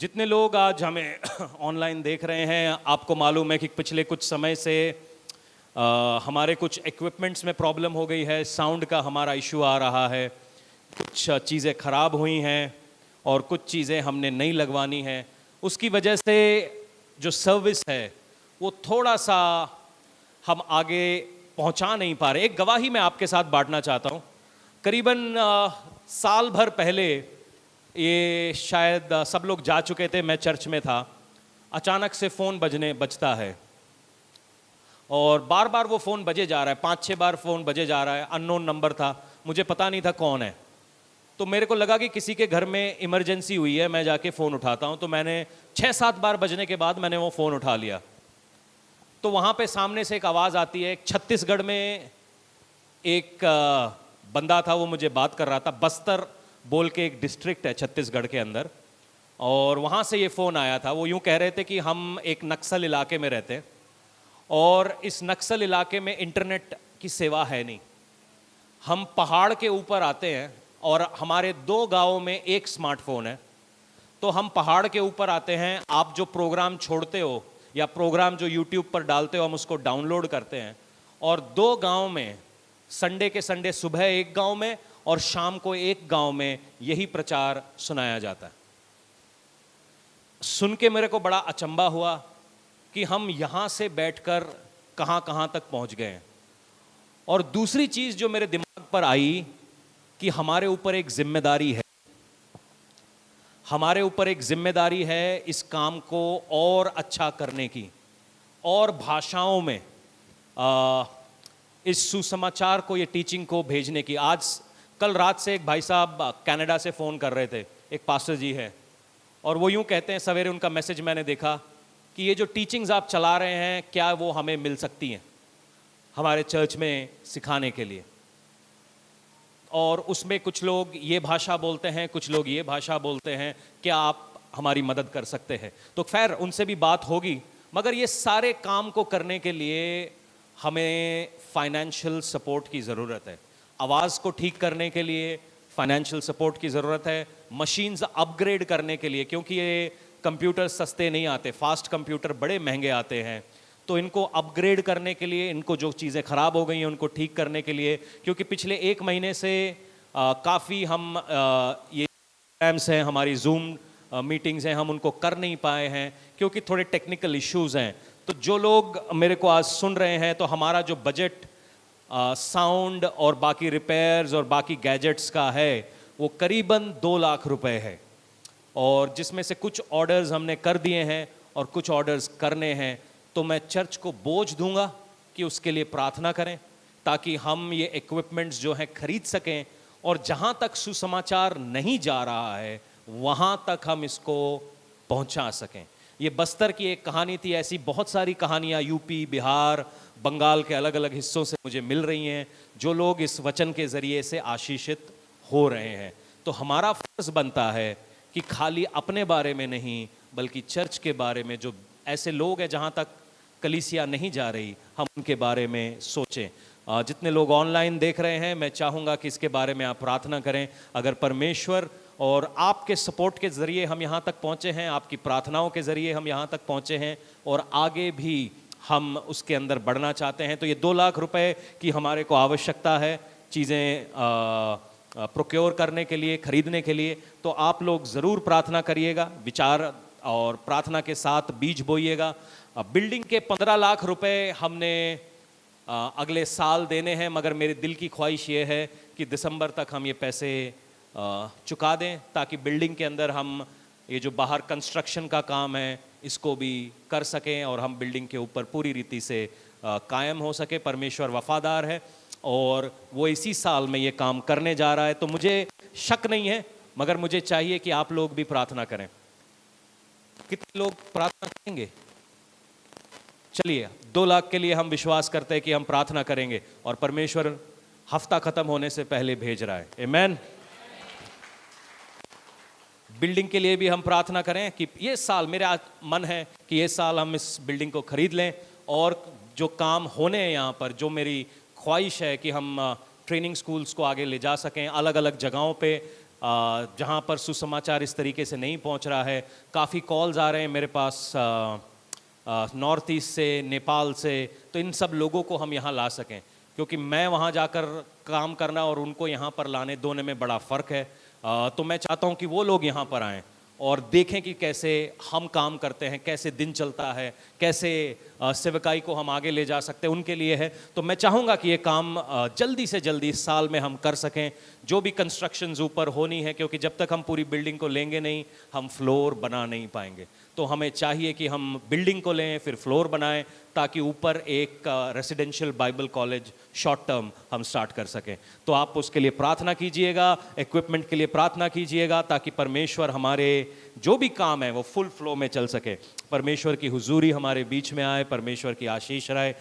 जितने लोग आज हमें ऑनलाइन देख रहे हैं, आपको मालूम है कि पिछले कुछ समय से हमारे कुछ इक्विपमेंट्स में प्रॉब्लम हो गई है। साउंड का हमारा इशू आ रहा है, कुछ चीज़ें ख़राब हुई हैं और कुछ चीज़ें हमने नई लगवानी हैं। उसकी वजह से जो सर्विस है वो थोड़ा सा हम आगे पहुंचा नहीं पा रहे। एक गवाही मैं आपके साथ बांटना चाहता हूं। करीबन साल भर पहले, ये शायद सब लोग जा चुके थे, मैं चर्च में था, अचानक से फ़ोन बजता है और बार बार वो फ़ोन बजे जा रहा है। 5-6 बार फ़ोन बजे जा रहा है। अननोन नंबर था, मुझे पता नहीं था कौन है। तो मेरे को लगा कि किसी के घर में इमरजेंसी हुई है। मैं जाके फ़ोन उठाता हूँ, तो मैंने 6-7 बार बजने के बाद मैंने वो फ़ोन उठा लिया। तो वहाँ पे सामने से एक आवाज़ आती है। छत्तीसगढ़ में एक बंदा था, वो मुझे बात कर रहा था। बस्तर बोल के एक डिस्ट्रिक्ट है छत्तीसगढ़ के अंदर, और वहाँ से ये फ़ोन आया था। वो यूँ कह रहे थे कि हम एक नक्सल इलाके में रहते हैं और इस नक्सल इलाके में इंटरनेट की सेवा है नहीं। हम पहाड़ के ऊपर आते हैं और हमारे 2 गाँवों में एक स्मार्टफोन है। तो हम पहाड़ के ऊपर आते हैं, आप जो प्रोग्राम छोड़ते हो या प्रोग्राम जो यूट्यूब पर डालते हो, हम उसको डाउनलोड करते हैं। और 2 गाँव में, संडे के संडे सुबह एक गांव में और शाम को एक गांव में यही प्रचार सुनाया जाता है। सुन के मेरे को बड़ा अचंबा हुआ कि हम यहां से बैठकर कहां कहां तक पहुंच गए हैं। और दूसरी चीज जो मेरे दिमाग पर आई कि हमारे ऊपर एक जिम्मेदारी है। हमारे ऊपर एक जिम्मेदारी है इस काम को और अच्छा करने की, और भाषाओं में इस सुसमाचार को, ये टीचिंग को भेजने की। कल रात से एक भाई साहब कनाडा से फ़ोन कर रहे थे, एक पास्टर जी है, और वो यूँ कहते हैं, सवेरे उनका मैसेज मैंने देखा कि ये जो टीचिंग्स आप चला रहे हैं, क्या वो हमें मिल सकती हैं हमारे चर्च में सिखाने के लिए। और उसमें कुछ लोग ये भाषा बोलते हैं, कुछ लोग ये भाषा बोलते हैं, क्या आप हमारी मदद कर सकते हैं? तो खैर उनसे भी बात होगी, मगर ये सारे काम को करने के लिए हमें फाइनेंशियल सपोर्ट की ज़रूरत है। आवाज़ को ठीक करने के लिए फाइनेंशियल सपोर्ट की ज़रूरत है। मशीन्स अपग्रेड करने के लिए, क्योंकि ये कंप्यूटर सस्ते नहीं आते, फास्ट कंप्यूटर बड़े महंगे आते हैं। तो इनको अपग्रेड करने के लिए, इनको जो चीज़ें ख़राब हो गई हैं उनको ठीक करने के लिए, क्योंकि पिछले 1 महीने से काफ़ी हम ये प्रोग्राम्स हैं, हमारी जूम मीटिंग्स हैं, हम उनको कर नहीं पाए हैं क्योंकि थोड़े टेक्निकल इश्यूज़ हैं। तो जो लोग मेरे को आज सुन रहे हैं, तो हमारा जो बजट साउंड और बाकी रिपेयर्स और बाकी गैजेट्स का है वो करीबन 2 लाख रुपए है, और जिसमें से कुछ ऑर्डर्स हमने कर दिए हैं और कुछ ऑर्डर्स करने हैं। तो मैं चर्च को बोझ दूंगा कि उसके लिए प्रार्थना करें, ताकि हम ये इक्विपमेंट्स जो हैं खरीद सकें, और जहाँ तक सुसमाचार नहीं जा रहा है वहाँ तक हम इसको पहुँचा सकें। ये बस्तर की एक कहानी थी, ऐसी बहुत सारी कहानियाँ यूपी, बिहार, बंगाल के अलग अलग हिस्सों से मुझे मिल रही हैं, जो लोग इस वचन के ज़रिए से आशीषित हो रहे हैं। तो हमारा फ़र्ज़ बनता है कि खाली अपने बारे में नहीं, बल्कि चर्च के बारे में, जो ऐसे लोग हैं जहाँ तक कलीसिया नहीं जा रही, हम उनके बारे में सोचें। जितने लोग ऑनलाइन देख रहे हैं, मैं चाहूँगा कि इसके बारे में आप प्रार्थना करें। अगर परमेश्वर और आपके सपोर्ट के ज़रिए हम यहाँ तक पहुँचे हैं, आपकी प्रार्थनाओं के ज़रिए हम यहाँ तक पहुँचे हैं, और आगे भी हम उसके अंदर बढ़ना चाहते हैं, तो ये 2 लाख रुपए की हमारे को आवश्यकता है चीज़ें प्रोक्योर करने के लिए, खरीदने के लिए। तो आप लोग ज़रूर प्रार्थना करिएगा, विचार और प्रार्थना के साथ बीज बोइएगा। बिल्डिंग के 15 लाख रुपए हमने अगले साल देने हैं, मगर मेरे दिल की ख्वाहिश ये है कि दिसंबर तक हम ये पैसे चुका दें, ताकि बिल्डिंग के अंदर हम ये जो बाहर कंस्ट्रक्शन का काम है इसको भी कर सकें, और हम बिल्डिंग के ऊपर पूरी रीति से कायम हो सके। परमेश्वर वफादार है और वो इसी साल में ये काम करने जा रहा है। तो मुझे शक नहीं है, मगर मुझे चाहिए कि आप लोग भी प्रार्थना करें। कितने लोग प्रार्थना करेंगे? चलिए, 2 लाख के लिए हम विश्वास करते हैं कि हम प्रार्थना करेंगे, और परमेश्वर हफ्ता खत्म होने से पहले भेज रहा है। आमीन। बिल्डिंग के लिए भी हम प्रार्थना करें कि ये साल, मेरा मन है कि ये साल हम इस बिल्डिंग को खरीद लें, और जो काम होने हैं यहाँ पर, जो मेरी ख्वाहिश है कि हम ट्रेनिंग स्कूल्स को आगे ले जा सकें, अलग अलग जगहों पे जहाँ पर सुसमाचार इस तरीके से नहीं पहुँच रहा है। काफ़ी कॉल्स आ रहे हैं मेरे पास नॉर्थ ईस्ट से, नेपाल से, तो इन सब लोगों को हम यहाँ ला सकें, क्योंकि मैं वहाँ जाकर काम करना और उनको यहाँ पर लाने दोनों में बड़ा फ़र्क है। तो मैं चाहता हूँ कि वो लोग यहाँ पर आएँ और देखें कि कैसे हम काम करते हैं, कैसे दिन चलता है, कैसे सेवकाई को हम आगे ले जा सकते हैं, उनके लिए है। तो मैं चाहूँगा कि ये काम जल्दी से जल्दी इस साल में हम कर सकें। जो भी कंस्ट्रक्शंस ऊपर होनी है, क्योंकि जब तक हम पूरी बिल्डिंग को लेंगे नहीं, हम फ्लोर बना नहीं पाएंगे। तो हमें चाहिए कि हम बिल्डिंग को लें, फिर फ्लोर बनाएं, ताकि ऊपर एक residential Bible college short term हम स्टार्ट कर सकें। तो आप उसके लिए प्रार्थना कीजिएगा, इक्विपमेंट के लिए प्रार्थना कीजिएगा, ताकि परमेश्वर हमारे जो भी काम है वो फुल फ्लो में चल सके। परमेश्वर की हुजूरी हमारे बीच में आए, परमेश्वर की आशीष रहे।